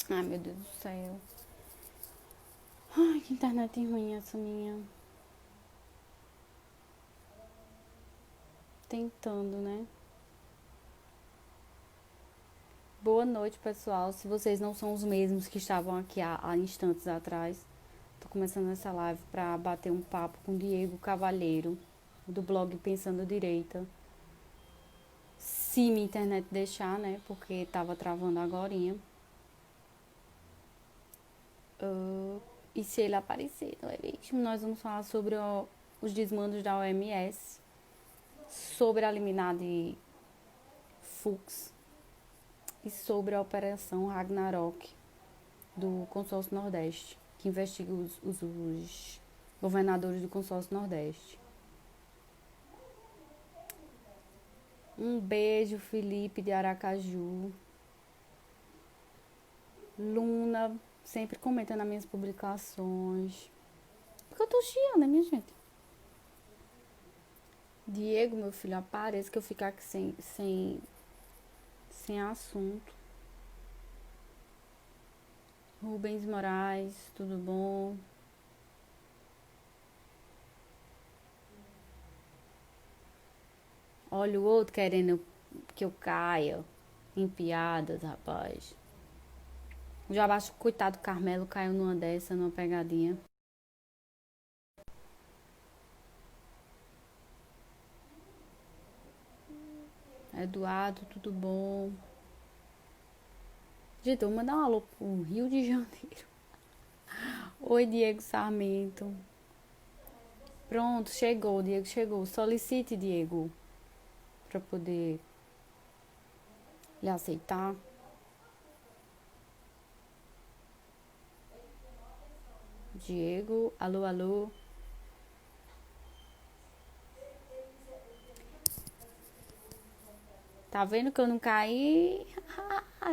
Ai, meu Deus do céu. Ai, que internet ruim essa minha. Tentando, né? Boa noite, pessoal. Se vocês não são os mesmos que estavam aqui há instantes atrás, tô começando essa live pra bater um papo com Diego Cavalheiro, do blog Pensando Direita. Se minha internet deixar, né? Porque tava travando agorinha. E se ele aparecer, não é mesmo? Nós vamos falar sobre os desmandos da OMS, sobre a liminar de Fux e sobre a Operação Ragnarok do Consórcio Nordeste, que investiga os governadores do Consórcio Nordeste. Um beijo, Felipe de Aracaju. Luna, sempre comenta nas minhas publicações. Porque eu tô chiando, né, minha gente? Diego, meu filho, aparece que eu ficar aqui sem assunto. Rubens Moraes, tudo bom? Olha o outro querendo que eu caia em piadas, rapaz. Já acho que coitado do Carmelo caiu numa dessa, numa pegadinha. Eduardo, tudo bom? Gente, eu vou mandar um alô pro Rio de Janeiro. Oi, Diego Sarmento. Pronto, chegou, Diego chegou. Solicite, Diego, pra poder lhe aceitar. Diego, alô, alô. Tá vendo que eu não caí?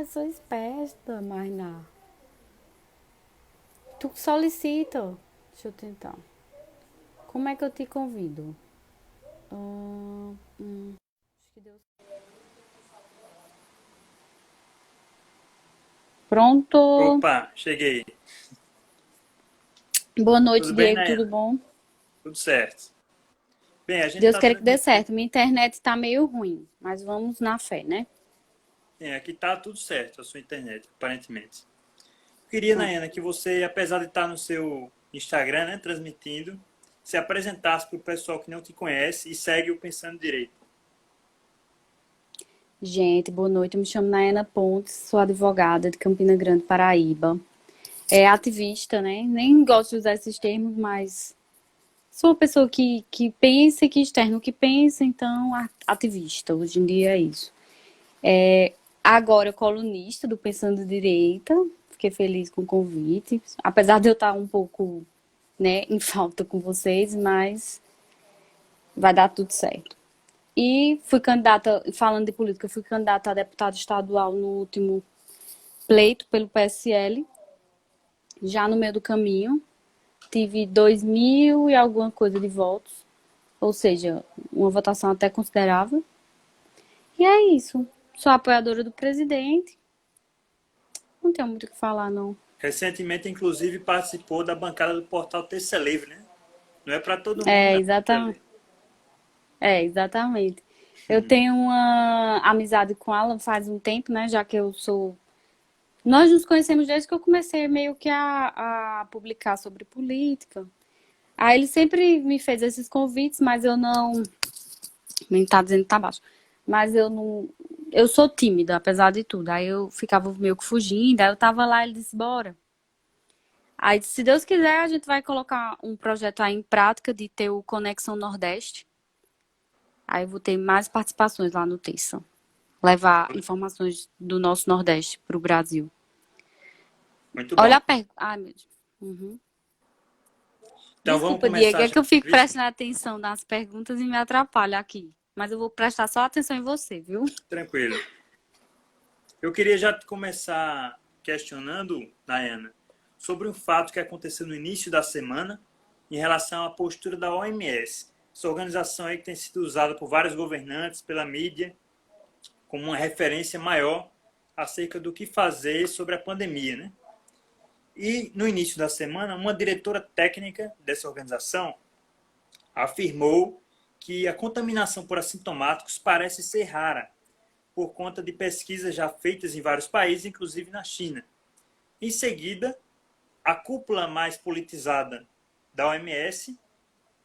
Sou esperta, mas não. Tu solicita. Deixa eu tentar. Como é que eu te convido? Acho que deu. Pronto. Opa, cheguei. Boa noite, Tudo bem, Diego. Tudo Nayana? bom? Tudo certo. Bem, a gente Deus está queira que dê transmitindo. certo. Minha internet tá meio ruim, mas vamos na fé, né? Aqui está tudo certo, a sua internet, aparentemente. Queria, Pronto. Nayana, que você, apesar de estar no seu Instagram, né, transmitindo, se apresentasse para o pessoal que não te conhece e segue o Pensando Direito. Gente, boa noite. Eu me chamo Nayana Pontes, sou advogada de Campina Grande, Paraíba. É ativista, né? Nem gosto de usar esses termos, mas sou uma pessoa que pensa e que externa o que pensa, então ativista. Hoje em dia é isso. Agora colunista do Pensando Direita. Fiquei feliz com o convite. Apesar de eu estar um pouco, né, em falta com vocês, mas vai dar tudo certo. E fui candidata, falando de política, fui candidata a deputada estadual no último pleito pelo PSL, já no meio do caminho. Tive 2.000 e alguma coisa de votos, ou seja, uma votação até considerável. E é isso. Sou apoiadora do presidente. Não tenho muito o que falar, não. Recentemente, inclusive, participou da bancada do portal Terça Livre, né? Não é para todo mundo, É, não. exatamente. É, exatamente. Eu tenho uma amizade com Alan faz um tempo, né? Já que eu sou. Nós nos conhecemos desde que eu comecei meio que a publicar sobre política. Aí ele sempre me fez esses convites, mas eu não. Nem tá dizendo que tá baixo. Mas eu não. Eu sou tímida, apesar de tudo. Aí eu ficava meio que fugindo. Aí eu tava lá, ele disse: bora. Aí, se Deus quiser, a gente vai colocar um projeto aí em prática de ter o Conexão Nordeste. Aí eu vou ter mais participações lá no Terça. Levar informações do nosso Nordeste para o Brasil. Muito Olha bom. a pergunta. Ai, meu Deus. Uhum. Então vamos Desculpa, Diego, começar é já que eu a fico entrevista? prestando atenção nas perguntas e me atrapalha aqui. Mas eu vou prestar só atenção em você, viu? Tranquilo. Eu queria já começar questionando, Nayana, sobre um fato que aconteceu no início da semana em relação à postura da OMS. Essa organização aí que tem sido usada por vários governantes, pela mídia, como uma referência maior acerca do que fazer sobre a pandemia, né? E no início da semana, uma diretora técnica dessa organização afirmou que a contaminação por assintomáticos parece ser rara, por conta de pesquisas já feitas em vários países, inclusive na China. Em seguida, a cúpula mais politizada da OMS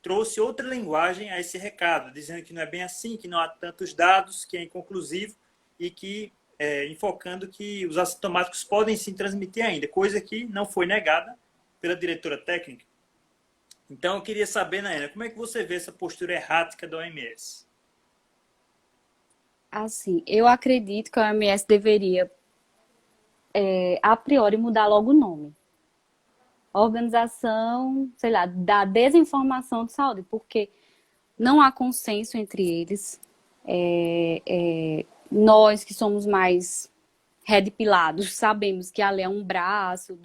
trouxe outra linguagem a esse recado, dizendo que não é bem assim, que não há tantos dados, que é inconclusivo e que enfocando que os assintomáticos podem sim transmitir ainda, coisa que não foi negada pela diretora técnica. Então, eu queria saber, Naena, como é que você vê essa postura errática da OMS? Assim, eu acredito que a OMS deveria, a priori, mudar logo o nome. Organização, sei lá, da desinformação de saúde, porque não há consenso entre eles. Nós que somos mais red pilados sabemos que a lei é um braço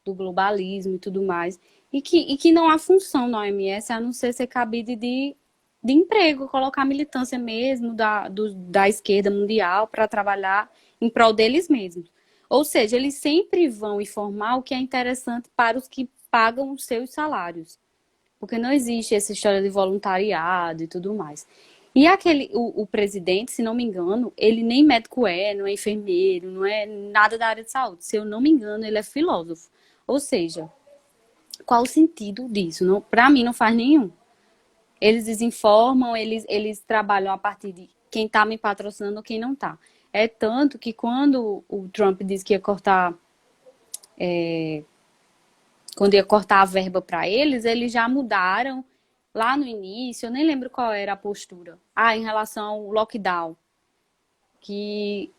do globalismo e tudo mais, e que não há função na OMS a não ser cabide de emprego, colocar militância mesmo da esquerda mundial para trabalhar em prol deles mesmos. Ou seja, eles sempre vão informar o que é interessante para os que pagam os seus salários. Porque não existe essa história de voluntariado e tudo mais. E o presidente, se não me engano, ele nem médico não é enfermeiro, não é nada da área de saúde. Se eu não me engano, ele é filósofo. Ou seja, qual o sentido disso? Para mim, não faz nenhum. Eles desinformam, eles trabalham a partir de quem está me patrocinando ou quem não está. É tanto que quando o Trump disse que ia cortar, quando ia cortar a verba para eles já mudaram lá no início, eu nem lembro qual era a postura. Em relação ao lockdown, que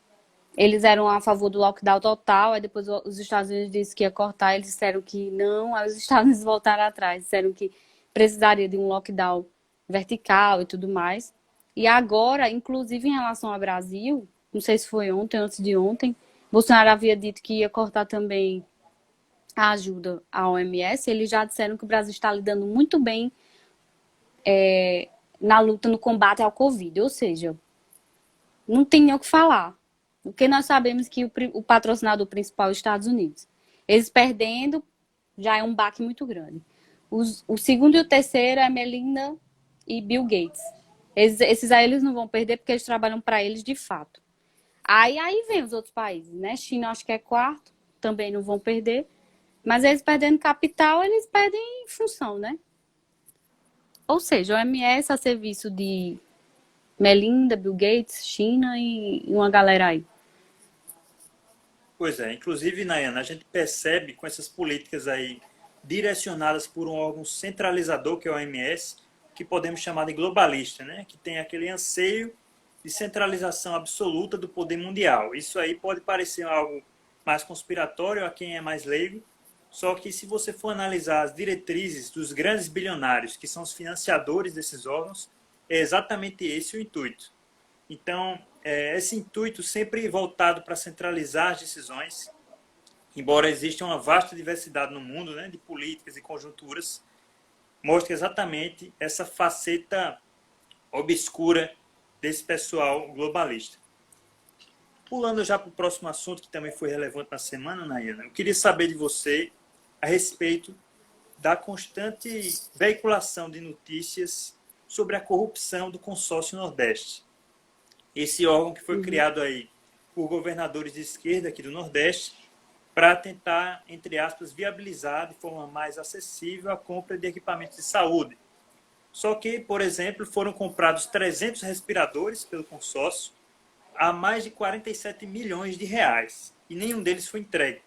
eles eram a favor do lockdown total, aí depois os Estados Unidos disseram que ia cortar, eles disseram que não, aí os Estados Unidos voltaram atrás, disseram que precisaria de um lockdown vertical e tudo mais. E agora, inclusive em relação ao Brasil, não sei se foi ontem ou antes de ontem, Bolsonaro havia dito que ia cortar também a ajuda à OMS, eles já disseram que o Brasil está lidando muito bem na luta, no combate ao Covid, ou seja, não tem nem o que falar. Porque nós sabemos que o patrocinador principal é os Estados Unidos. Eles perdendo já é um baque muito grande. O segundo e o terceiro é Melinda e Bill Gates. Esses aí eles não vão perder porque eles trabalham para eles de fato. Aí vem os outros países, né? China acho que é quarto, também não vão perder. Mas eles perdendo capital, eles perdem função, né? Ou seja, o OMS a serviço de Melinda, Bill Gates, China e uma galera aí. Pois é, inclusive, Nayana, a gente percebe com essas políticas aí direcionadas por um órgão centralizador, que é o OMS, que podemos chamar de globalista, né? Que tem aquele anseio de centralização absoluta do poder mundial. Isso aí pode parecer algo mais conspiratório a quem é mais leigo, só que se você for analisar as diretrizes dos grandes bilionários, que são os financiadores desses órgãos, é exatamente esse o intuito. Então, esse intuito sempre voltado para centralizar as decisões, embora exista uma vasta diversidade no mundo, né, de políticas e conjunturas, mostra exatamente essa faceta obscura desse pessoal globalista. Pulando já para o próximo assunto, que também foi relevante na semana, Nayana, eu queria saber de você a respeito da constante veiculação de notícias sobre a corrupção do Consórcio Nordeste. Esse órgão que foi criado aí por governadores de esquerda aqui do Nordeste para tentar, entre aspas, viabilizar de forma mais acessível a compra de equipamentos de saúde. Só que, por exemplo, foram comprados 300 respiradores pelo consórcio a mais de 47 milhões de reais e nenhum deles foi entregue.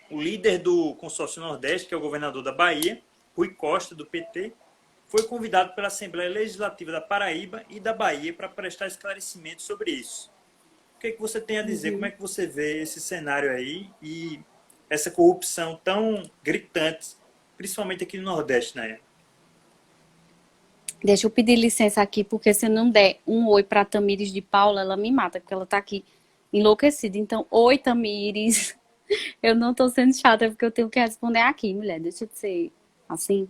O líder do Consórcio Nordeste, que é o governador da Bahia, Rui Costa, do PT, foi convidado pela Assembleia Legislativa da Paraíba e da Bahia para prestar esclarecimentos sobre isso. O que você tem a dizer? Como é que você vê esse cenário aí e essa corrupção tão gritante, principalmente aqui no Nordeste, né? Deixa eu pedir licença aqui, porque se não der um oi para Tamires de Paula, ela me mata, porque ela tá aqui enlouquecida. Então, oi, Tamires. Eu não tô sendo chata, porque eu tenho que responder aqui, mulher. Deixa eu ser assim.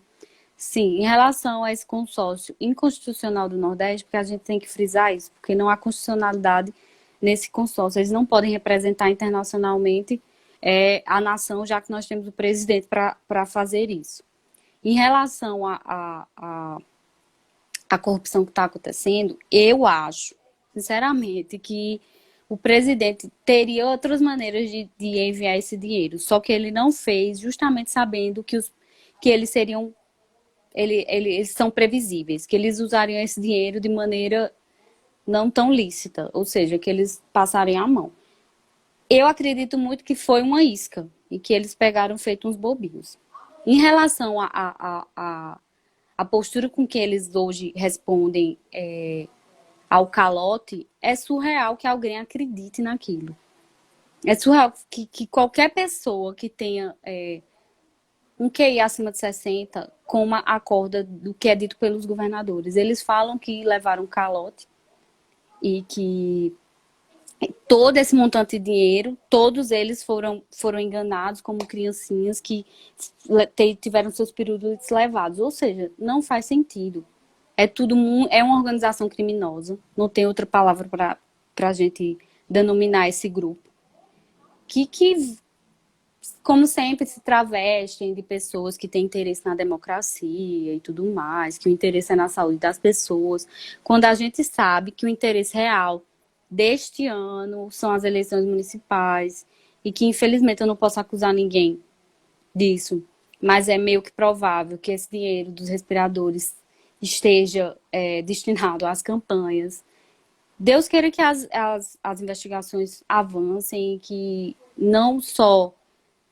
Sim, em relação a esse consórcio inconstitucional do Nordeste, porque a gente tem que frisar isso, porque não há constitucionalidade nesse consórcio. Eles não podem representar internacionalmente a nação, já que nós temos o presidente para fazer isso. Em relação à corrupção que está acontecendo, eu acho, sinceramente, que o presidente teria outras maneiras de enviar esse dinheiro, só que ele não fez, justamente sabendo que eles seriam, eles são previsíveis, que eles usariam esse dinheiro de maneira não tão lícita, ou seja, que eles passarem a mão. Eu acredito muito que foi uma isca e que eles pegaram feito uns bobinhos. Em relação à postura com que eles hoje respondem ao calote, é surreal que alguém acredite naquilo. É surreal que qualquer pessoa que tenha um QI acima de 60 coma a corda do que é dito pelos governadores. Eles falam que levaram calote e que todo esse montante de dinheiro, todos eles foram enganados como criancinhas que tiveram seus pirulitos levados. Ou seja, não faz sentido. É uma organização criminosa, não tem outra palavra para a gente denominar esse grupo, que, como sempre, se travestem de pessoas que têm interesse na democracia e tudo mais, que o interesse é na saúde das pessoas, quando a gente sabe que o interesse real deste ano são as eleições municipais e que, infelizmente, eu não posso acusar ninguém disso, mas é meio que provável que esse dinheiro dos respiradores esteja destinado às campanhas. Deus queira que as investigações avancem e que não só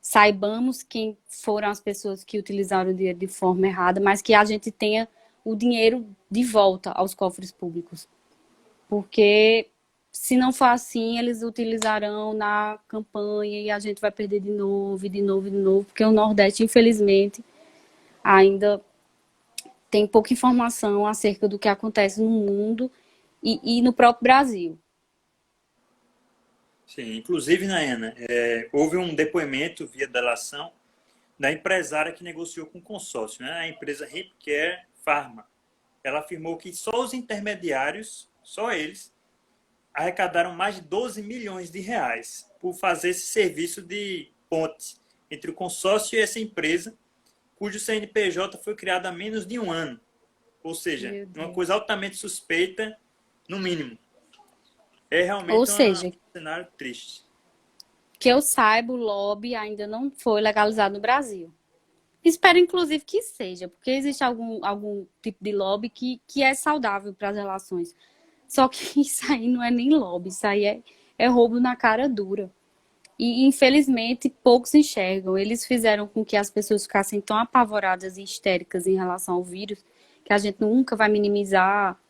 saibamos quem foram as pessoas que utilizaram o dinheiro de forma errada, mas que a gente tenha o dinheiro de volta aos cofres públicos. Porque se não for assim, eles utilizarão na campanha e a gente vai perder de novo, de novo, de novo, porque o Nordeste, infelizmente, ainda tem pouca informação acerca do que acontece no mundo e no próprio Brasil. Sim, inclusive, Nayana, houve um depoimento via delação da empresária que negociou com o consórcio, né? A empresa Hempcare Pharma. Ela afirmou que só os intermediários, só eles, arrecadaram mais de 12 milhões de reais por fazer esse serviço de ponte entre o consórcio e essa empresa, cujo CNPJ foi criado há menos de um ano. Ou seja, uma coisa altamente suspeita, no mínimo. É realmente Ou seja, um cenário triste. que eu saiba, o lobby ainda não foi legalizado no Brasil. Espero, inclusive, que seja, porque existe algum tipo de lobby que é saudável para as relações. Só que isso aí não é nem lobby, isso aí é roubo na cara dura. E, infelizmente, poucos enxergam. Eles fizeram com que as pessoas ficassem tão apavoradas e histéricas em relação ao vírus, que a gente nunca vai minimizar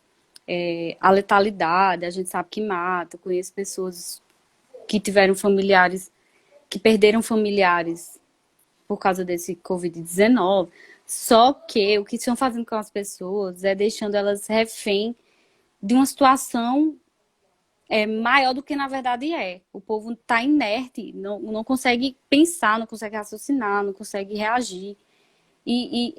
a letalidade. A gente sabe que mata. Conheço pessoas que tiveram familiares, que perderam familiares por causa desse Covid-19. Só que o que estão fazendo com as pessoas é deixando elas refém de uma situação maior do que na verdade é. O povo está inerte, não consegue pensar, não consegue raciocinar, não consegue reagir. E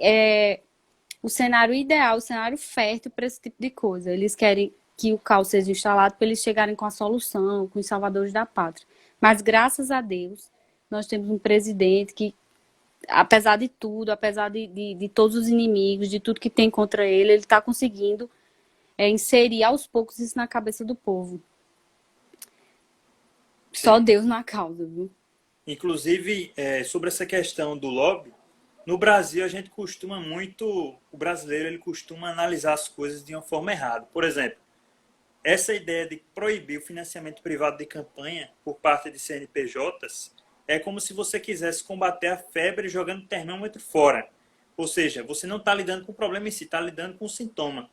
o cenário ideal, o cenário fértil para esse tipo de coisa. Eles querem que o caos seja instalado para eles chegarem com a solução, com os salvadores da pátria. Mas, graças a Deus, nós temos um presidente que, apesar de tudo, apesar de todos os inimigos, de tudo que tem contra ele está conseguindo inserir aos poucos isso na cabeça do povo. Só Deus na causa, viu? Inclusive, sobre essa questão do lobby, no Brasil a gente costuma muito, o brasileiro ele costuma analisar as coisas de uma forma errada. Por exemplo, essa ideia de proibir o financiamento privado de campanha por parte de CNPJs é como se você quisesse combater a febre jogando o termômetro fora. Ou seja, você não está lidando com o problema em si, está lidando com o sintoma.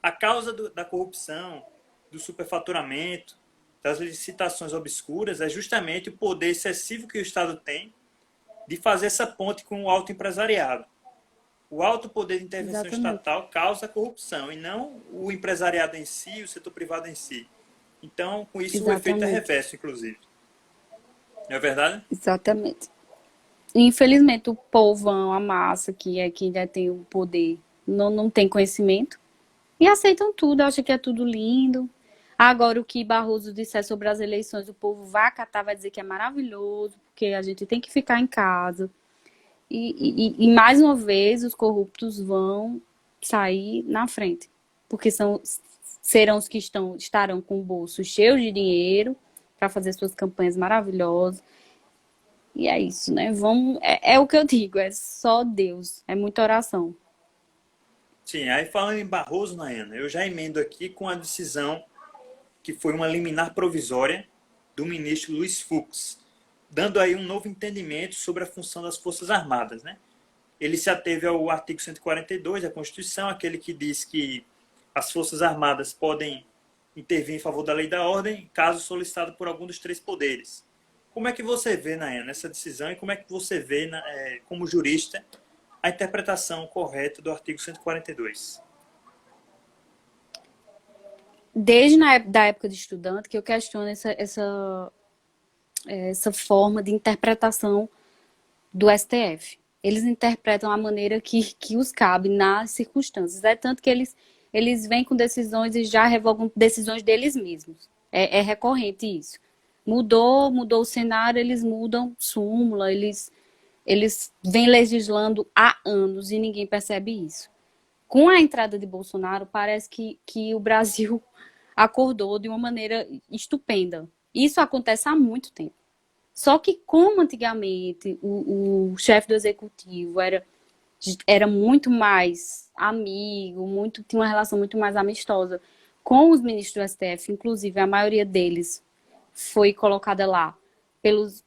A causa da corrupção, do superfaturamento, das licitações obscuras é justamente o poder excessivo que o Estado tem de fazer essa ponte com o alto empresariado. O alto poder de intervenção estatal causa corrupção e não o empresariado em si, o setor privado em si. Então, com isso, o efeito é reverso, inclusive. Não é verdade? Exatamente. Infelizmente, o povão, a massa, que é quem detém o poder, não tem conhecimento e aceitam tudo, acham que é tudo lindo. Agora, o que Barroso disser sobre as eleições, o povo vai acatar, vai dizer que é maravilhoso, porque a gente tem que ficar em casa. E mais uma vez, os corruptos vão sair na frente, porque serão os que estarão com o bolso cheio de dinheiro para fazer suas campanhas maravilhosas. E é isso, né? É o que eu digo, é só Deus, é muita oração. Sim, aí falando em Barroso, Nayana, eu já emendo aqui com a decisão que foi uma liminar provisória do ministro Luiz Fux, dando aí um novo entendimento sobre a função das Forças Armadas, né? Ele se ateve ao artigo 142 da Constituição, aquele que diz que as Forças Armadas podem intervir em favor da lei e da ordem, caso solicitado por algum dos três poderes. Como é que você vê, Nayana, essa decisão e como é que você vê, como jurista, a interpretação correta do artigo 142? Desde da época de estudante que eu questiono essa forma de interpretação do STF. Eles interpretam a maneira que os cabe nas circunstâncias. É tanto que eles vêm com decisões e já revogam decisões deles mesmos. É recorrente isso. Mudou o cenário, eles mudam súmula, eles vêm legislando há anos e ninguém percebe isso. Com a entrada de Bolsonaro, parece que o Brasil acordou de uma maneira estupenda. Isso acontece há muito tempo. Só que como antigamente o chefe do executivo era muito mais amigo, tinha uma relação muito mais amistosa com os ministros do STF, inclusive a maioria deles foi colocada lá pelos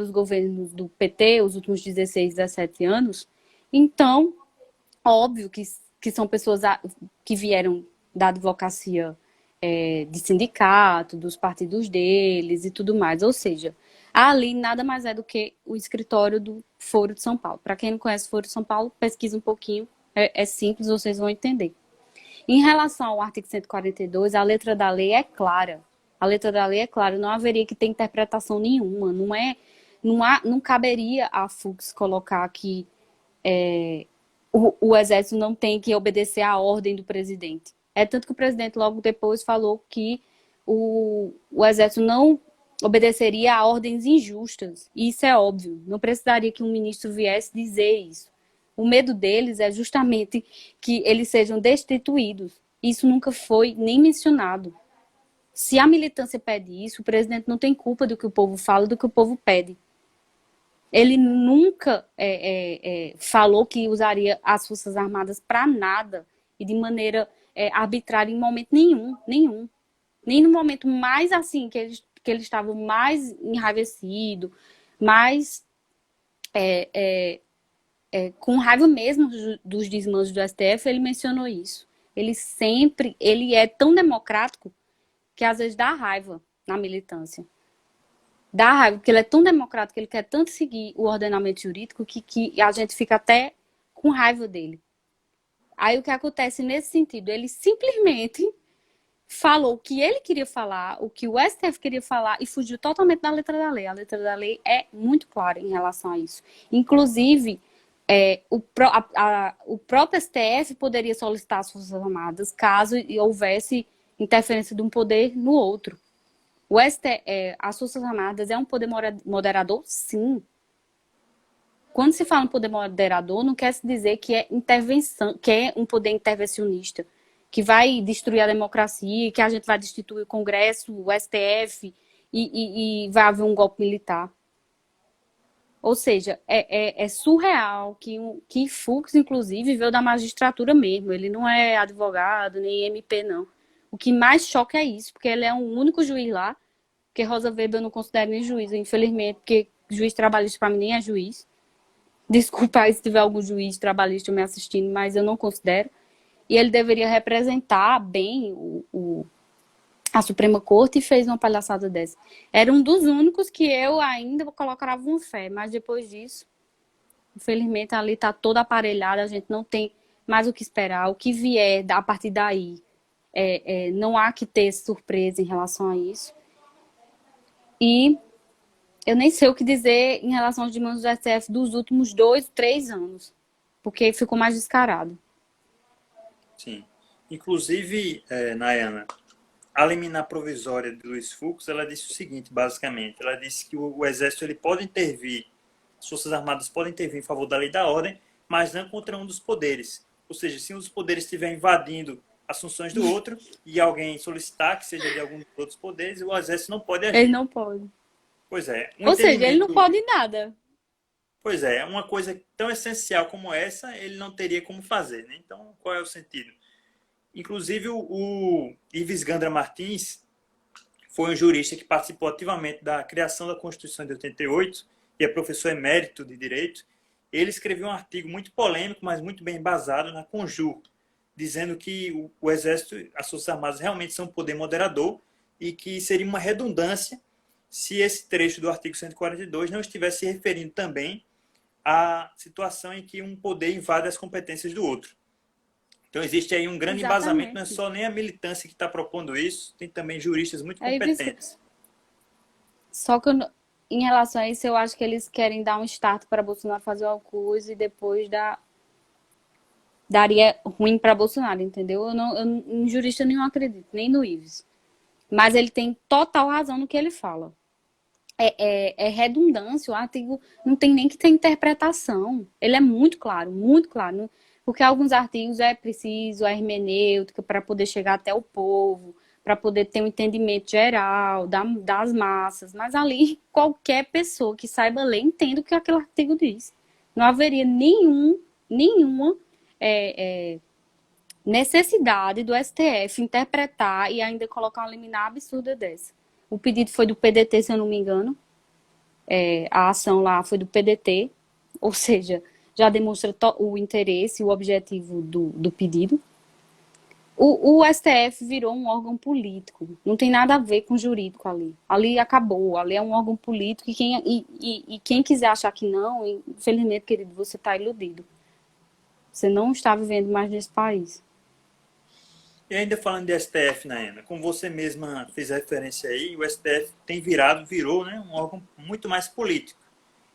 governos do PT, os últimos 16, 17 anos. Então, óbvio que são pessoas que vieram da advocacia de sindicato, dos partidos deles e tudo mais. Ou seja, ali nada mais é do que o escritório do Foro de São Paulo. Para quem não conhece o Foro de São Paulo, pesquisa um pouquinho, é simples, vocês vão entender. Em relação ao artigo 142, a letra da lei é clara. A letra da lei é clara, não haveria que ter interpretação nenhuma. Não caberia a Fux colocar que o exército não tem que obedecer à ordem do presidente. É tanto que o presidente logo depois falou que o exército não obedeceria a ordens injustas. E isso é óbvio. Não precisaria que um ministro viesse dizer isso. O medo deles é justamente que eles sejam destituídos. Isso nunca foi nem mencionado. Se a militância pede isso, o presidente não tem culpa do que o povo fala, do que o povo pede. Ele nunca falou que usaria as Forças Armadas para nada e de maneira arbitrária em momento nenhum, nenhum. Nem no momento mais assim, que ele estava mais enraivecido, mais com raiva mesmo dos desmandos do STF, ele mencionou isso. Ele é tão democrático que às vezes dá raiva na militância. Dá raiva, porque ele é tão democrático, ele quer tanto seguir o ordenamento jurídico que a gente fica até com raiva dele. Aí o que acontece nesse sentido? Ele simplesmente falou o que ele queria falar, o que o STF queria falar e fugiu totalmente da letra da lei. A letra da lei é muito clara em relação a isso. Inclusive, o próprio STF poderia solicitar as Forças Armadas caso houvesse interferência de um poder no outro. As Forças Armadas é um poder moderador? Sim. Quando se fala em poder moderador, não quer se dizer que é intervenção, que é um poder intervencionista, que vai destruir a democracia, que a gente vai destituir o Congresso, o STF e vai haver um golpe militar. Ou seja, é surreal que Fux, inclusive, veio da magistratura mesmo. Ele não é advogado, nem MP, não. O que mais choca é isso, porque ele é o único juiz lá, porque Rosa Weber eu não considero nem juiz, infelizmente, porque juiz trabalhista para mim nem é juiz. Desculpa aí se tiver algum juiz trabalhista me assistindo, mas eu não considero. E ele deveria representar bem a Suprema Corte e fez uma palhaçada dessa. Era um dos únicos que eu ainda colocava uma fé, mas depois disso, infelizmente, ali está toda aparelhada, a gente não tem mais o que esperar. O que vier a partir daí, não há que ter surpresa em relação a isso. E eu nem sei o que dizer em relação aos desmandos do STF dos últimos 2, 3 anos, porque ficou mais descarado. Sim. Inclusive, Nayana, a liminar provisória de Luiz Fux, ela disse o seguinte, basicamente. Ela disse que o Exército ele pode intervir, as Forças Armadas podem intervir em favor da lei e da ordem, mas não contra um dos poderes. Ou seja, se um dos poderes estiver invadindo as funções do outro e alguém solicitar que seja de algum dos outros poderes, o Exército não pode Ele agir. não pode. Pois é, um Ou seja, ele não entendimento. pode nada. Pois é, uma coisa tão essencial como essa, ele não teria como fazer, né? Então, qual é o sentido? Inclusive, o Ives Gandra Martins foi um jurista que participou ativamente da criação da Constituição de 88 e é professor emérito de Direito. Ele escreveu um artigo muito polêmico, mas muito bem embasado na Conjur, dizendo que o Exército, as Forças Armadas realmente são um poder moderador e que seria uma redundância se esse trecho do artigo 142 não estivesse se referindo também à situação em que um poder invade as competências do outro. Então existe aí um grande embasamento, não é Exatamente. só nem a militância que está propondo isso, tem também juristas muito Aí, competentes. só que em relação a isso, eu acho que eles querem dar um start para Bolsonaro fazer uma coisa e depois daria ruim para Bolsonaro, entendeu? Em jurista nenhum acredito, nem no Ives. Mas ele tem total razão no que ele fala. É redundância, o artigo não tem nem que ter interpretação. Ele é muito claro, muito claro. Porque alguns artigos é preciso a hermenêutica para poder chegar até o povo, para poder ter um entendimento geral das massas. Mas ali, qualquer pessoa que saiba ler entende o que aquele artigo diz. Não haveria nenhuma necessidade do STF interpretar e ainda colocar uma liminar absurda dessa. O pedido foi do PDT, se eu não me engano. A ação lá foi do PDT, ou seja, já demonstra o interesse, o objetivo do pedido. O STF virou um órgão político, não tem nada a ver com jurídico ali. Ali acabou, ali é um órgão político e quem quiser achar que não, infelizmente, querido, você está iludido. Você não está vivendo mais nesse país. E ainda falando de STF, Naena, como você mesma fez referência aí, o STF virou, né, um órgão muito mais político.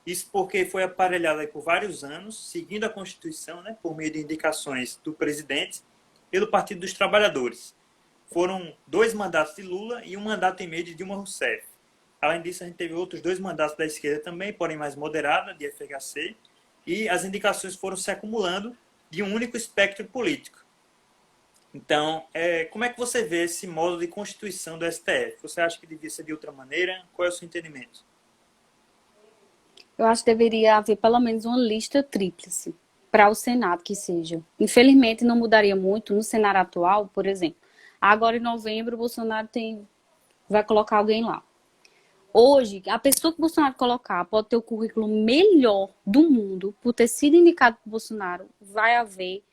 Isso porque foi aparelhado aí por vários anos, seguindo a Constituição, né, por meio de indicações do presidente e do Partido dos Trabalhadores. Foram 2 mandatos de Lula e 1 mandato e meio de Dilma Rousseff. Além disso, a gente teve outros 2 mandatos da esquerda também, porém mais moderada, de FHC, e as indicações foram se acumulando de um único espectro político. Então, como é que você vê esse modo de constituição do STF? Você acha que devia ser de outra maneira? Qual é o seu entendimento? Eu acho que deveria haver pelo menos uma lista tríplice para o Senado que seja. Infelizmente, não mudaria muito no cenário atual, por exemplo. Agora, em novembro, o Bolsonaro vai colocar alguém lá. Hoje, a pessoa que o Bolsonaro colocar pode ter o currículo melhor do mundo, por ter sido indicado por Bolsonaro, vai haver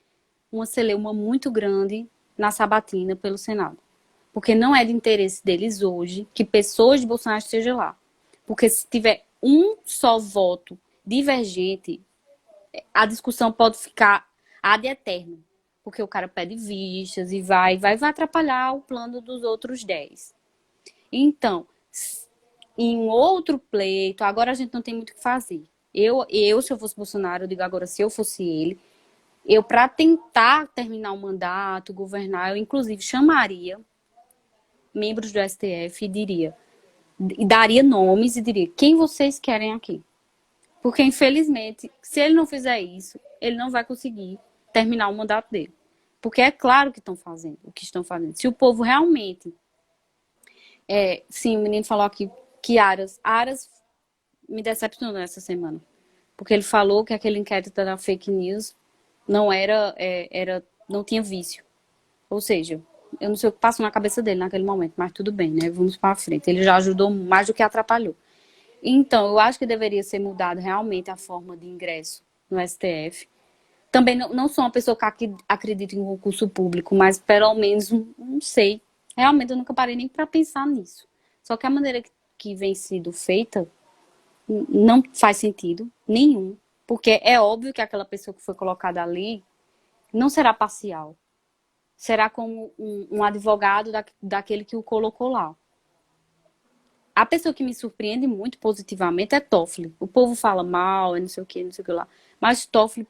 uma celeuma muito grande na sabatina pelo Senado. Porque não é de interesse deles hoje que pessoas de Bolsonaro estejam lá. Porque se tiver um só voto divergente, a discussão pode ficar ad eterno. Porque o cara pede vistas e vai atrapalhar o plano dos outros 10. Então, em um outro pleito, agora a gente não tem muito o que fazer. Se eu fosse Bolsonaro, eu digo agora, se eu fosse ele, para tentar terminar o mandato, governar, eu inclusive chamaria membros do STF e daria nomes e diria quem vocês querem aqui. Porque, infelizmente, se ele não fizer isso, ele não vai conseguir terminar o mandato dele. Porque é claro que estão fazendo o que estão fazendo. Se o povo realmente... sim, o menino falou aqui que Aras me decepcionou essa semana. Porque ele falou que aquele inquérito da fake news não não tinha vício. Ou seja, eu não sei o que passou na cabeça dele naquele momento, mas tudo bem, né? Vamos para frente. Ele já ajudou mais do que atrapalhou. Então, eu acho que deveria ser mudado realmente a forma de ingresso no STF. Também não sou uma pessoa que acredita em concurso público, mas pelo menos, não sei. Realmente eu nunca parei nem para pensar nisso. Só que a maneira que vem sido feita não faz sentido nenhum. Porque é óbvio que aquela pessoa que foi colocada ali não será parcial. Será como um advogado daquele que o colocou lá. A pessoa que me surpreende muito positivamente é Toffoli. O povo fala mal, não sei o que, não sei o que lá. Mas Toffoli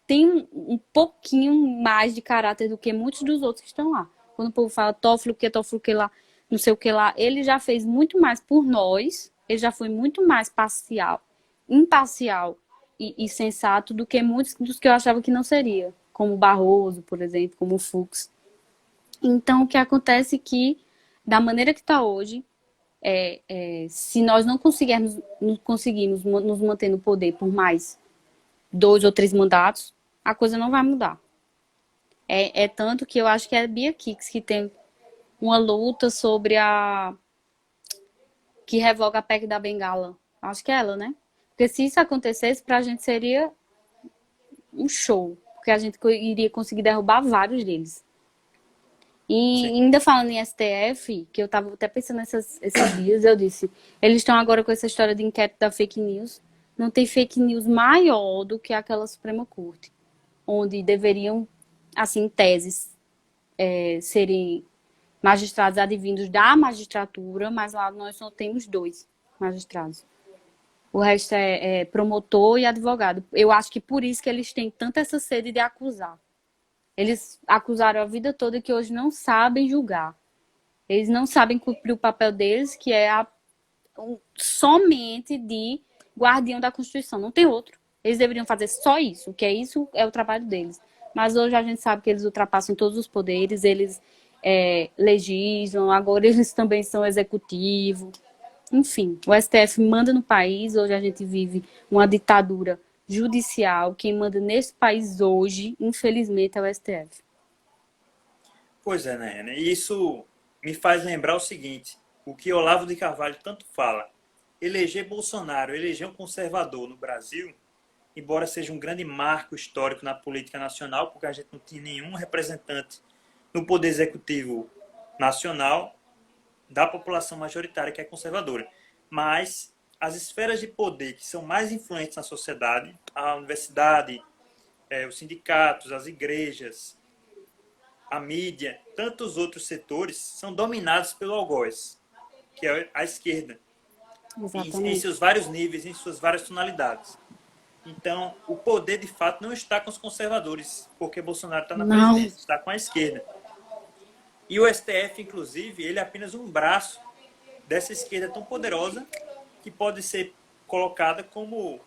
tem um pouquinho mais de caráter do que muitos dos outros que estão lá. Quando o povo fala Toffoli o que lá, não sei o que lá, ele já fez muito mais por nós, ele já foi muito mais imparcial e sensato do que muitos dos que eu achava que não seria, como o Barroso, por exemplo, como o Fux. Então, o que acontece é que, da maneira que está hoje, se nós não conseguirmos nos manter no poder por mais 2 ou 3 mandatos, a coisa não vai mudar. É tanto que eu acho que é a Bia Kicis que tem uma luta sobre que revoga a PEC da Bengala. Acho que é ela, né? Porque se isso acontecesse, pra gente seria um show. Porque a gente iria conseguir derrubar vários deles. E Sim. ainda falando em STF, que eu tava até pensando esses dias, eu disse, eles estão agora com essa história de inquérito da fake news. Não tem fake news maior do que aquela Suprema Corte, onde deveriam, assim, em teses, serem magistrados advindos da magistratura, mas lá nós só temos 2 magistrados. O resto é promotor e advogado. Eu acho que por isso que eles têm tanta essa sede de acusar. Eles acusaram a vida toda que hoje não sabem julgar. Eles não sabem cumprir o papel deles, que é somente de guardião da Constituição. Não tem outro. Eles deveriam fazer só isso, que é isso é o trabalho deles. Mas hoje a gente sabe que eles ultrapassam todos os poderes, eles legislam, agora eles também são executivo. Enfim, o STF manda no país, hoje a gente vive uma ditadura judicial. Quem manda nesse país hoje, infelizmente, é o STF. Pois é, né? E isso me faz lembrar o seguinte: o que Olavo de Carvalho tanto fala. Eleger Bolsonaro, eleger um conservador no Brasil, embora seja um grande marco histórico na política nacional, porque a gente não tinha nenhum representante no poder executivo nacional da população majoritária que é conservadora. Mas as esferas de poder que são mais influentes na sociedade, a universidade, os sindicatos, as igrejas, a mídia, tantos outros setores, são dominados pelo algoz, que é a esquerda, em Exatamente. seus vários níveis, em suas várias tonalidades. Então, o poder, de fato, não está com os conservadores, porque Bolsonaro está na Não. presidência, está com a esquerda. E o STF, inclusive, ele é apenas um braço dessa esquerda tão poderosa que pode ser colocada como,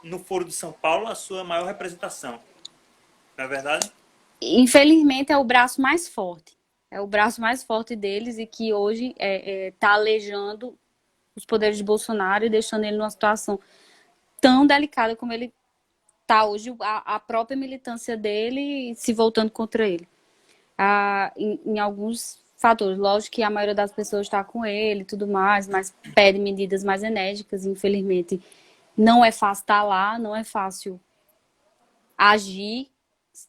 no Foro de São Paulo, a sua maior representação. Não é verdade? Infelizmente é o braço mais forte. É o braço mais forte deles e que hoje está alejando os poderes de Bolsonaro e deixando ele numa situação tão delicada como ele está hoje, a própria militância dele se voltando contra ele. Em alguns fatores. Lógico que a maioria das pessoas está com ele e tudo mais, mas pede medidas mais enérgicas. Infelizmente, não é fácil estar lá, não é fácil agir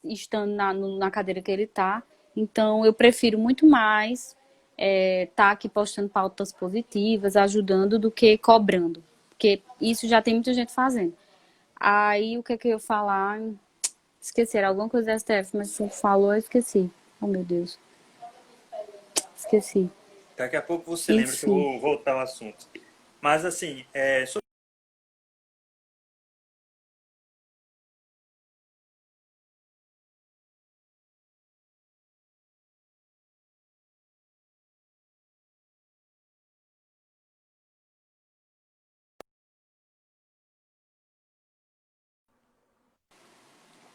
estando na cadeira que ele está. Então, eu prefiro muito mais estar aqui postando pautas positivas, ajudando, do que cobrando. Porque isso já tem muita gente fazendo. Aí, o que é que eu ia falar? Esqueci, era alguma coisa do STF, mas você falou, eu esqueci. Oh, meu Deus. Esqueci. Daqui a pouco você lembra que eu Enfim. vou voltar ao assunto. Mas, assim,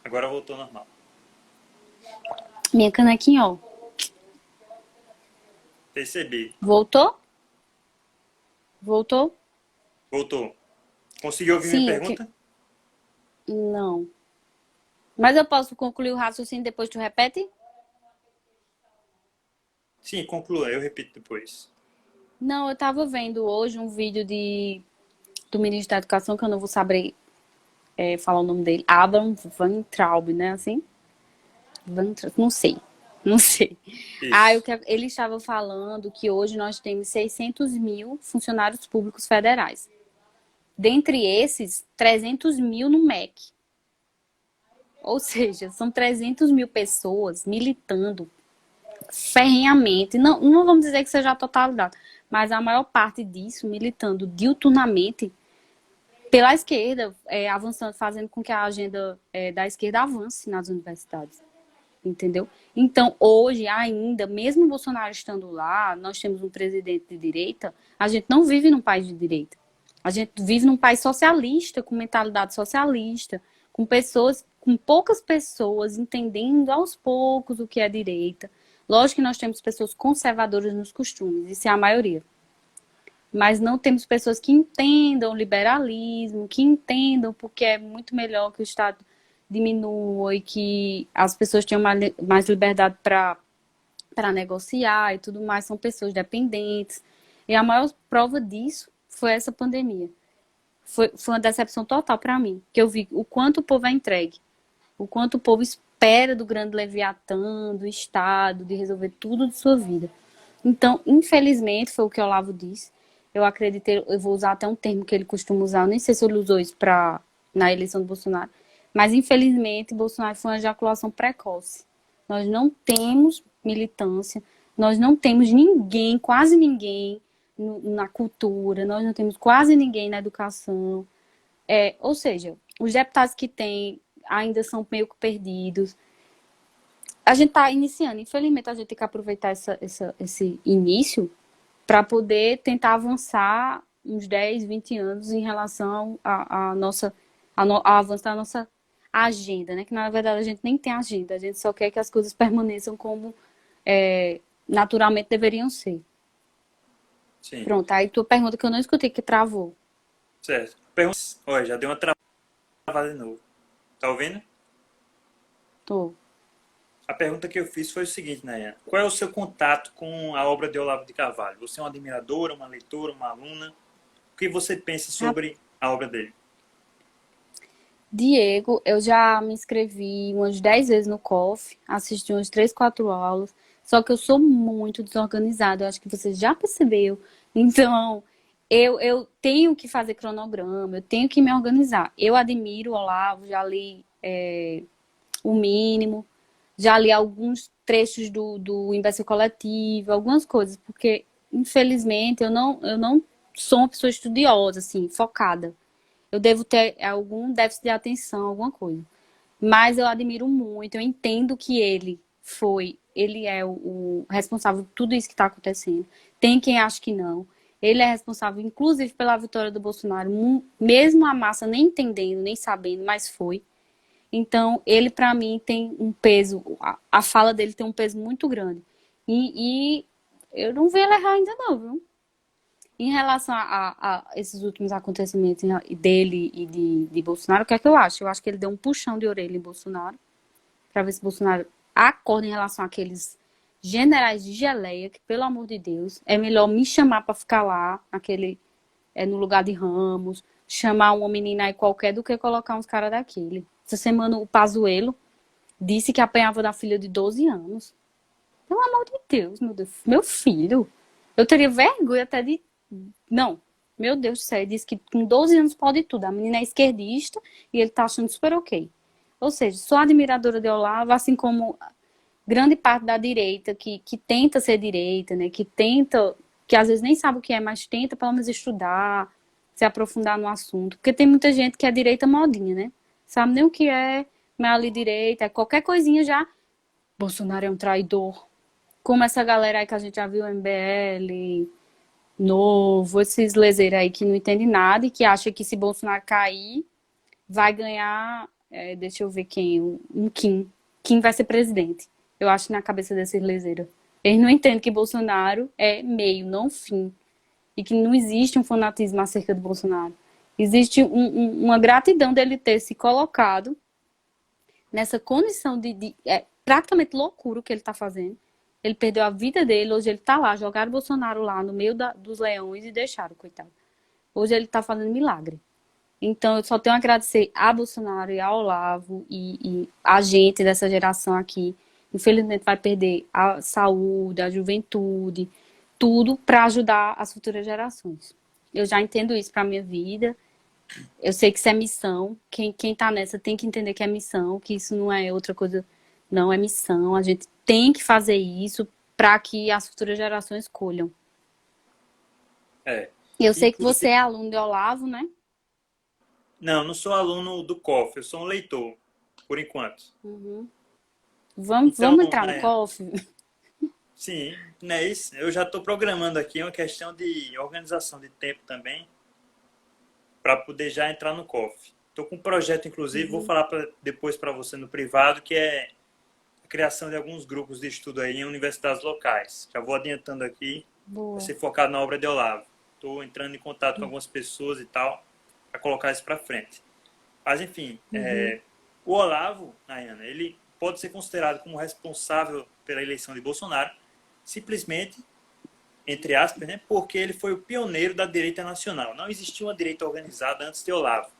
agora voltou ao normal. Minha canequinha, ó. Percebi. Voltou? Voltou? Voltou. Conseguiu ouvir minha Sim, o que. pergunta? Não. Mas eu posso concluir o raciocínio depois tu repete? Sim, conclua. Eu repito depois. Não, eu tava vendo hoje um vídeo do ministro da Educação, que eu não vou saber falar o nome dele. Abraham Van Traub, né? Assim? Não sei. Não sei. Isso. Ele estava falando que hoje nós temos 600 mil funcionários públicos federais. Dentre esses, 300 mil no MEC. Ou seja, são 300 mil pessoas militando ferrenhamente. Não, não vamos dizer que seja a totalidade, mas a maior parte disso militando diuturnamente pela esquerda, avançando, fazendo com que a agenda da esquerda avance nas universidades. entendeu? Então, hoje ainda, mesmo o Bolsonaro estando lá, nós temos um presidente de direita, a gente não vive num país de direita. A gente vive num país socialista, com mentalidade socialista, com pessoas, com poucas pessoas entendendo aos poucos o que é direita. Lógico que nós temos pessoas conservadoras nos costumes, isso é a maioria. Mas não temos pessoas que entendam o liberalismo, que entendam porque é muito melhor que o Estado diminua e que as pessoas tenham mais liberdade para negociar e tudo mais, são pessoas dependentes. E a maior prova disso foi essa pandemia. Foi uma decepção total para mim, que eu vi o quanto o povo é entregue, o quanto o povo espera do grande Leviatã, do Estado, de resolver tudo de sua vida. Então, infelizmente, foi o que o Olavo disse. Eu acreditei, eu vou usar até um termo que ele costuma usar, eu nem sei se ele usou isso na eleição do Bolsonaro, mas infelizmente Bolsonaro foi uma ejaculação precoce. Nós não temos militância, nós não temos ninguém, quase ninguém na cultura, nós não temos quase ninguém na educação. Ou seja, os deputados que tem ainda são meio que perdidos. A gente está iniciando, infelizmente a gente tem que aproveitar esse início para poder tentar avançar uns 10, 20 anos em relação ao avanço da nossa agenda, né? Que na verdade a gente nem tem agenda, a gente só quer que as coisas permaneçam como naturalmente deveriam ser. Sim. Pronto, aí tua pergunta que eu não escutei, que travou. Certo. Pergunta... Olha, já deu uma travada de novo. Tá ouvindo? Tô. A pergunta que eu fiz foi o seguinte, Nayana. Qual é o seu contato com a obra de Olavo de Carvalho? Você é uma admiradora, uma leitora, uma aluna? O que você pensa sobre a obra dele? Diego, eu já me inscrevi umas 10 vezes no COF, assisti umas 3, 4 aulas, só que eu sou muito desorganizada, eu acho que você já percebeu. Então, eu tenho que fazer cronograma, eu tenho que me organizar. Eu admiro o Olavo, já li o mínimo, já li alguns trechos do Imbecil Coletivo, algumas coisas, porque, infelizmente, eu não sou uma pessoa estudiosa, assim, focada. Eu devo ter algum déficit de atenção, alguma coisa. Mas eu admiro muito, eu entendo que ele é o responsável por tudo isso que está acontecendo. Tem quem acha que não. Ele é responsável, inclusive, pela vitória do Bolsonaro, mesmo a massa nem entendendo, nem sabendo, mas foi. Então, ele, para mim, tem um peso, a fala dele tem um peso muito grande. E eu não vi ele errar ainda não, viu? Em relação a esses últimos acontecimentos dele e de Bolsonaro, o que é que eu acho? Eu acho que ele deu um puxão de orelha em Bolsonaro, para ver se Bolsonaro acorda em relação àqueles generais de geleia, que, pelo amor de Deus, é melhor me chamar para ficar lá, no lugar de Ramos, chamar uma menina aí qualquer do que colocar uns caras daquele. Essa semana o Pazuello disse que apanhava da filha de 12 anos. Pelo amor de Deus, meu Deus, meu filho. Eu teria vergonha até de... Não, meu Deus do céu, ele disse que com 12 anos pode tudo. A menina é esquerdista e ele tá achando super ok. Ou seja, sou admiradora de Olavo, assim como grande parte da direita que tenta ser direita, né? Que às vezes nem sabe o que é, mas tenta pelo menos estudar, se aprofundar no assunto. Porque tem muita gente que é direita modinha, né? Sabe nem o que é, mas ali direita, qualquer coisinha já. Bolsonaro é um traidor. Como essa galera aí que a gente já viu, MBL, Novo, esses lezeiros aí que não entendem nada e que acham que se Bolsonaro cair, vai ganhar, deixa eu ver quem, Kim. Kim vai ser presidente. Eu acho na cabeça desses lezeiros. Eles não entendem que Bolsonaro é meio, não fim. E que não existe um fanatismo acerca do Bolsonaro. Existe uma gratidão dele ter se colocado nessa condição de praticamente loucura o que ele está fazendo. Ele perdeu a vida dele, hoje ele está lá, jogaram o Bolsonaro lá no meio dos leões e deixaram, coitado. Hoje ele está fazendo milagre. Então, eu só tenho a agradecer a Bolsonaro e a Olavo e a gente dessa geração aqui. Infelizmente, vai perder a saúde, a juventude, tudo para ajudar as futuras gerações. Eu já entendo isso para minha vida. Eu sei que isso é missão. Quem tá nessa tem que entender que é missão, que isso não é outra coisa, não é missão. A gente tem que fazer isso para que as futuras gerações colham. Eu sei que você é aluno de Olavo, né? Não sou aluno do COF, eu sou um leitor, por enquanto. Uhum. Então, Vamos entrar no Nayana, coffee? sim, não é isso? Eu já estou programando aqui uma questão de organização de tempo também, para poder já entrar no COF. Estou com um projeto, inclusive, vou Uhum. falar depois para você no privado, que é a criação de alguns grupos de estudo aí em universidades locais. Já vou adiantando aqui, vai Boa. ser focado na obra de Olavo. Estou entrando em contato com algumas pessoas e tal, para colocar isso para frente. Mas, enfim, Uhum. o Olavo, Nayana, ele pode ser considerado como responsável pela eleição de Bolsonaro, simplesmente, entre aspas, né, porque ele foi o pioneiro da direita nacional. Não existia uma direita organizada antes de Olavo.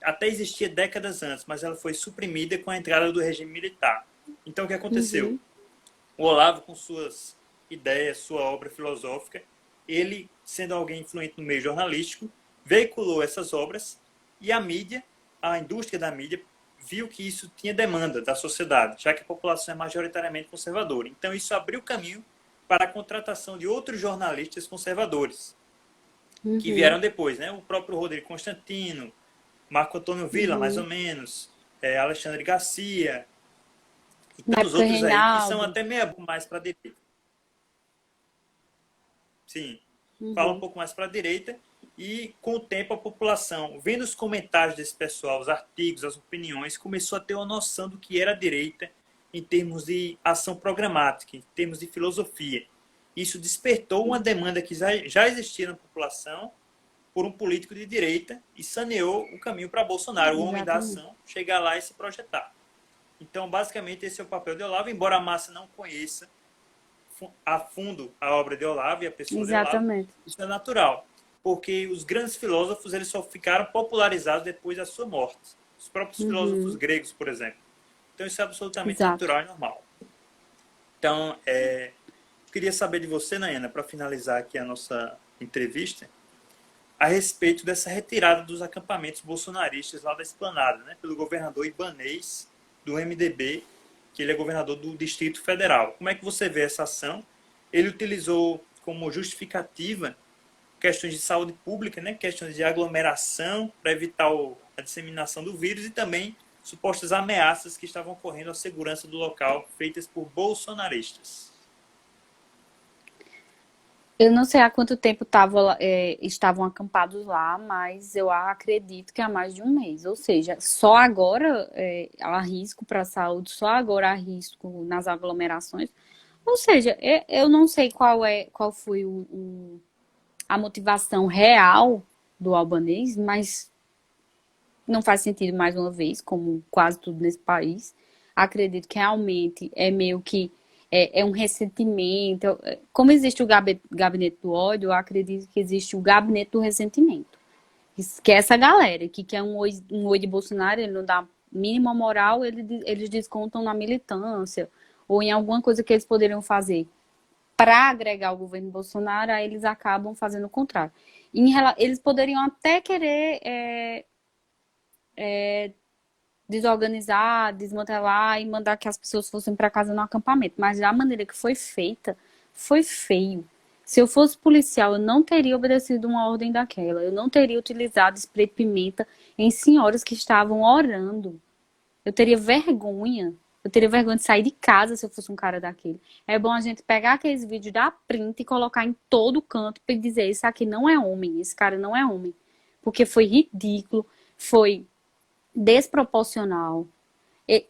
Até existia décadas antes, mas ela foi suprimida com a entrada do regime militar. Então, o que aconteceu? Uhum. O Olavo, com suas ideias, sua obra filosófica, ele, sendo alguém influente no meio jornalístico, veiculou essas obras e a mídia, a indústria da mídia, viu que isso tinha demanda da sociedade, já que a população é majoritariamente conservadora. Então, isso abriu caminho para a contratação de outros jornalistas conservadores, que Uhum. vieram depois, né? O próprio Rodrigo Constantino, Marco Antônio Villa, mais ou Uhum. menos, Alexandre Garcia e Na tantos época, outros aí que são Reinaldo. até meia mais para a direita. Sim, fala um Uhum. pouco mais para a direita e com o tempo a população, vendo os comentários desse pessoal, os artigos, as opiniões, começou a ter uma noção do que era a direita em termos de ação programática, em termos de filosofia. Isso despertou uma demanda que já existia na população por um político de direita e saneou o caminho para Bolsonaro, o homem da Exatamente. ação, chegar lá e se projetar. Então, basicamente, esse é o papel de Olavo, embora a massa não conheça a fundo a obra de Olavo e a pessoa de Olavo, Exatamente. isso é natural, porque os grandes filósofos eles só ficaram popularizados depois da sua morte. Os próprios filósofos Uhum. gregos, por exemplo. Então, isso é absolutamente Exato. natural e normal. Então, eu queria saber de você, Nayana, para finalizar aqui a nossa entrevista, a respeito dessa retirada dos acampamentos bolsonaristas lá da Esplanada, né, pelo governador Ibanez, do MDB, que ele é governador do Distrito Federal. Como é que você vê essa ação? Ele utilizou como justificativa questões de saúde pública, né, questões de aglomeração para evitar a disseminação do vírus e também supostas ameaças que estavam ocorrendo à segurança do local feitas por bolsonaristas. Eu não sei há quanto tempo estavam acampados lá, mas eu acredito que há mais de um mês. Ou seja, só agora há risco para a saúde, só agora há risco nas aglomerações. Ou seja, eu não sei qual foi a motivação real do albanês, mas não faz sentido mais uma vez, como quase tudo nesse país. Acredito que realmente é meio que é um ressentimento. Como existe o gabinete do ódio, eu acredito que existe o gabinete do ressentimento. Que é essa galera que quer um oi de Bolsonaro, ele não dá mínima moral, eles descontam na militância ou em alguma coisa que eles poderiam fazer para agregar o governo Bolsonaro, aí eles acabam fazendo o contrário. Eles poderiam até querer desorganizar, desmantelar e mandar que as pessoas fossem para casa no acampamento. Mas da maneira que foi feita, foi feio. Se eu fosse policial, eu não teria obedecido uma ordem daquela. Eu não teria utilizado spray de pimenta em senhoras que estavam orando. Eu teria vergonha. Eu teria vergonha de sair de casa se eu fosse um cara daquele. É bom a gente pegar aqueles vídeos, dar print e colocar em todo canto para dizer: esse aqui não é homem, esse cara não é homem. Porque foi ridículo, foi desproporcional.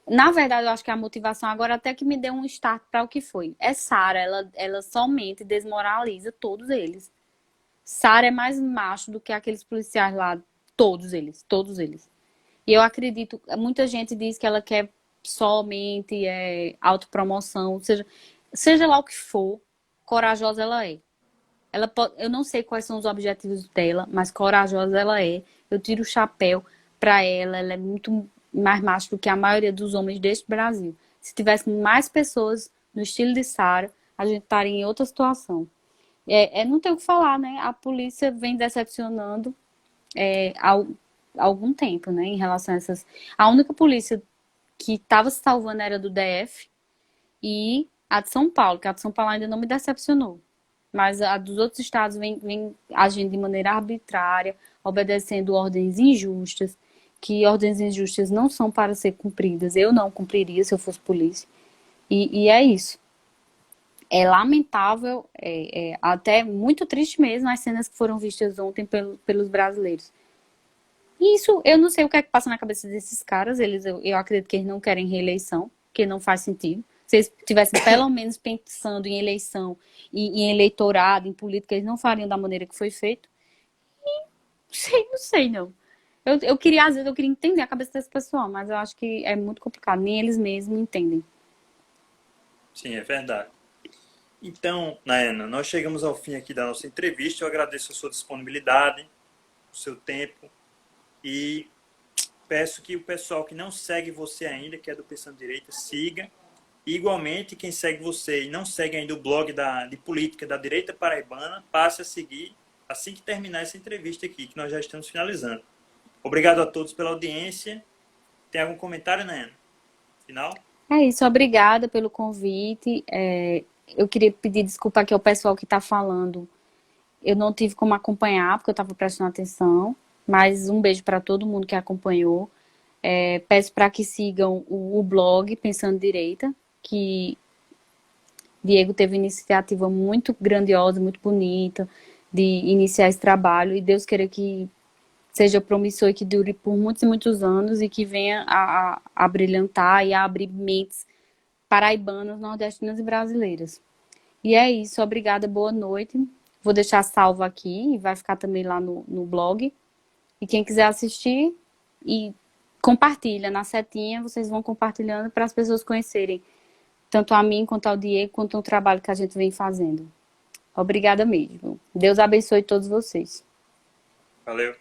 Na verdade, eu acho que a motivação agora até que me deu um start para o que foi. É Sara, ela somente desmoraliza todos eles. Sara é mais macho do que aqueles policiais lá, todos eles, todos eles. E eu acredito, muita gente diz que ela quer somente autopromoção, seja lá o que for, corajosa ela é. Eu não sei quais são os objetivos dela, mas corajosa ela é. Eu tiro o chapéu para ela. Ela é muito mais macho do que a maioria dos homens deste Brasil. Se tivesse mais pessoas no estilo de Sara, a gente estaria em outra situação. Não tem o que falar, né? A polícia vem decepcionando há algum tempo, né? Em relação a essas. A única polícia que estava se salvando era do DF e a de São Paulo, que a de São Paulo ainda não me decepcionou. Mas a dos outros estados vem agindo de maneira arbitrária, obedecendo ordens injustas, que ordens injustas não são para ser cumpridas. Eu não cumpriria se eu fosse polícia. E é isso. É lamentável, até muito triste mesmo as cenas que foram vistas ontem pelos brasileiros. E isso, eu não sei o que é que passa na cabeça desses caras. Eu acredito que eles não querem reeleição, que não faz sentido. Se eles estivessem pelo menos pensando em eleição, em eleitorado, em política, eles não fariam da maneira que foi feito. Não sei, não. Eu queria, às vezes, eu queria entender a cabeça desse pessoal, mas eu acho que é muito complicado. Nem eles mesmos entendem. Sim, é verdade. Então, Nayana, nós chegamos ao fim aqui da nossa entrevista. Eu agradeço a sua disponibilidade, o seu tempo e peço que o pessoal que não segue você ainda, que é do Pensando Direita, siga. E, igualmente, quem segue você e não segue ainda o blog de política da Direita Paraibana, passe a seguir assim que terminar essa entrevista aqui, que nós já estamos finalizando. Obrigado a todos pela audiência. Tem algum comentário, Nayana? Final? É isso, obrigada pelo convite. Eu queria pedir desculpa aqui ao pessoal que está falando. Eu não tive como acompanhar, porque eu estava prestando atenção. Mas um beijo para todo mundo que acompanhou. Peço para que sigam o blog Pensando Direita, que Diego teve uma iniciativa muito grandiosa, muito bonita, de iniciar esse trabalho. E Deus queira que seja promissor e que dure por muitos e muitos anos e que venha a brilhantar e a abrir mentes paraibanas, nordestinas e brasileiras. E é isso, obrigada, boa noite. Vou deixar salvo aqui e vai ficar também lá no blog. E quem quiser assistir, e compartilha na setinha, vocês vão compartilhando para as pessoas conhecerem tanto a mim, quanto ao Diego, quanto o trabalho que a gente vem fazendo. Obrigada mesmo. Deus abençoe todos vocês. Valeu.